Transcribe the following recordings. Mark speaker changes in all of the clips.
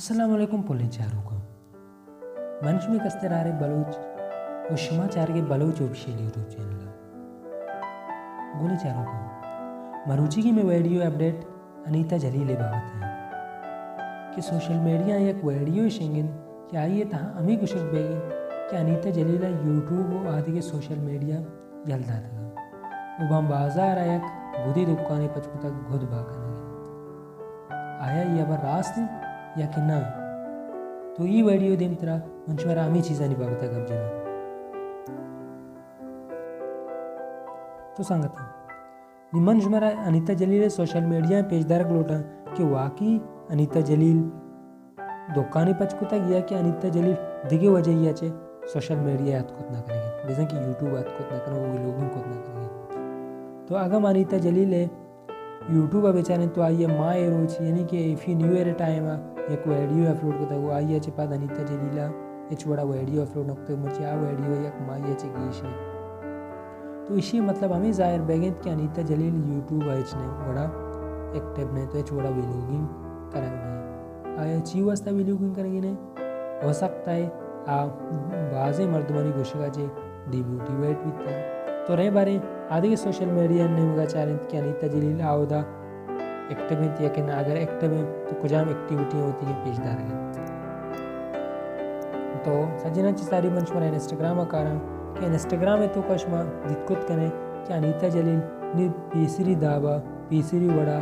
Speaker 1: अस्सलाम वालेकुम पुलिचारुkum. Manchmi kastarare Baloch و شما چارگی بلوچ ऑफिशियल यूट्यूब चैनल गोली चारुkum. मरूची की में वीडियो अपडेट अनीता जलील बाबत है कि सोशल मीडिया एक वीडियो शेंगिन कि आइए तहाँ अमी कुशक बेगिन कि अनीता जलीला यूट्यूब और आदि के सोशल मीडिया जलदा था उबाम बाजार आयक गुदी दुकाने पचकु तक गुद बाकन आया ये अब रास्त या कि ना तो ये वीडियो दिन तरह मंचवरा अमी चीज़ा नहीं बाबत है कब्जे तो सांगता निमन जुमरा अनीता जलील सोशल मीडिया पेजदार लोटा कि वाकई अनीता जलील दुकाने पचकु तक या कि अनीता जलील दिगे वजह ये चे सोशल मीडिया याद खुद ना करेंगे जैसे कि यूट्यूब याद खुद ना करें वो व्लॉगिंग खुद ना करेंगे तो अगर अनीता जलील है यूट्यूब बेचारे तो आइए माँ ए रोज यानी कि इफ़ी न्यू ईयर टाइम एक वीडियो अपलोड करता वो आइए चे पाद अनीता जलीला एक बड़ा वीडियो अपलोड नकते मुझे आ वीडियो एक माँ ये चे गीश है तो इसी मतलब हमें ज़ाहिर बेगेंत कि अनीता जलील यूट्यूब आइच ने बड़ा एक्टिव ने तो एक बड़ा व्लॉगिंग करेंगे आया ची वास्ता व्लॉगिंग करेंगे ने हो सकता है बाज़े मर्दमानी गोशिका जे डिमोटिवेट भी था तो रहे बारे आदि के सोशल मीडिया ने मुझे चाहें कि अनीता जलील आओदा एक्टिव है कि ना अगर एक्टिव है तो कुछ एक्टिविटी होती है पेशदार है तो सजना ची सारी मंच पर इंस्टाग्राम कारण कि इंस्टाग्राम में तो कशमा दिक्कत करें कि अनीता जलील ने पीसरी दावा पीसरी बड़ा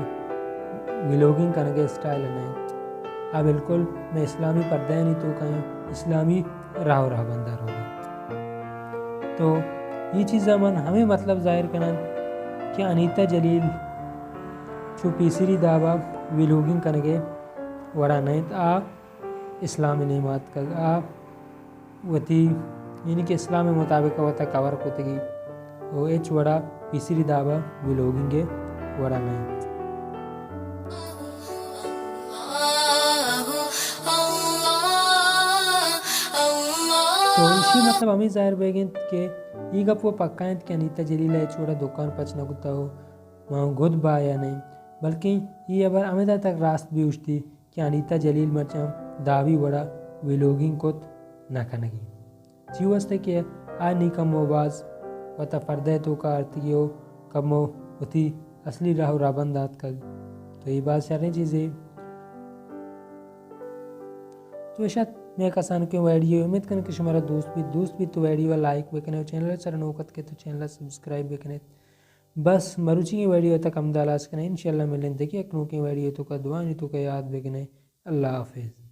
Speaker 1: व्लॉगिंग करने के स्टाइल है बिल्कुल मैं इस्लामी पर्दा नहीं तो कहीं इस्लामी राह बंदार होगा तो ये चीज़ मन हमें मतलब ज़ाहिर करना कि अनीता जलील जो पीसरी दावा व्लॉगिंग करके वड़ा नहीं तो इस्लामी नेमात का वती यानी कि इस्लाम के मुताबिक वता कवर कोतगी वो एच वड़ा पीसरी दावा व्लॉगिंग के वड़ा नहीं तो इसी मतलब हमें ज़ाहिर बेगिन के ये गप वो पक्का है कि अनीता जलील है छोटा दुकान पचना कुत्ता हो वहाँ गुद बा या नहीं बल्कि ये अबर अमिता तक रास्त भी उठती कि अनीता जलील मचा दावी बड़ा व्लॉगिंग को ना करनेगी जी वास्ते कि आ नहीं कम बाज वता पर्दे तो का अर्थ हो कम होती असली राह राबंदात का तो ये बात सारी चीज़ें तो ऐसा मैं कसान के वीडियो उम्मीद करने कि हमारा दोस्त भी तो वीडियो लाइक भी करें चैनल सर नौकत के तो चैनल सब्सक्राइब भी करें बस मरुचि की वीडियो तक हम दालास करें इंशाल्लाह मिलें देखिए की वीडियो तो का दुआ नहीं तो का याद भी करें अल्लाह हाफिज़।